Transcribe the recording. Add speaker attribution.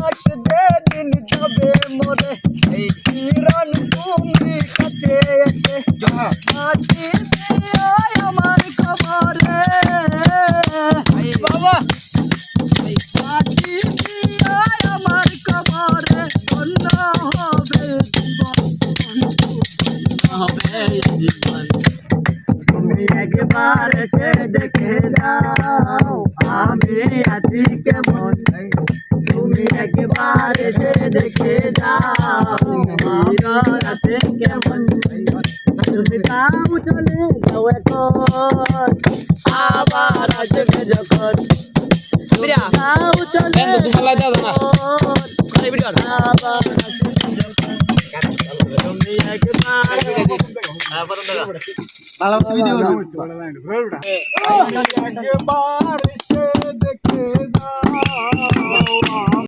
Speaker 1: লাশ যেদিন যাবে মরে এই কিরণ তুমি কাছে এসে মাটি দিও আমার কবরে বাবা মাটি দিও আমার কবরে ধন্য হবে জীবন তুমি একবার এসে দেখে যাও আমি আছি কেমন তুমি একবার এসে দেখে যাও মিরর আছে কেমন তুমি তাও চলে যাও এখন আবার আসবে যখন তাও চলে আবার আসবে যখন তুমি একবার একবার এসে দেখে যাও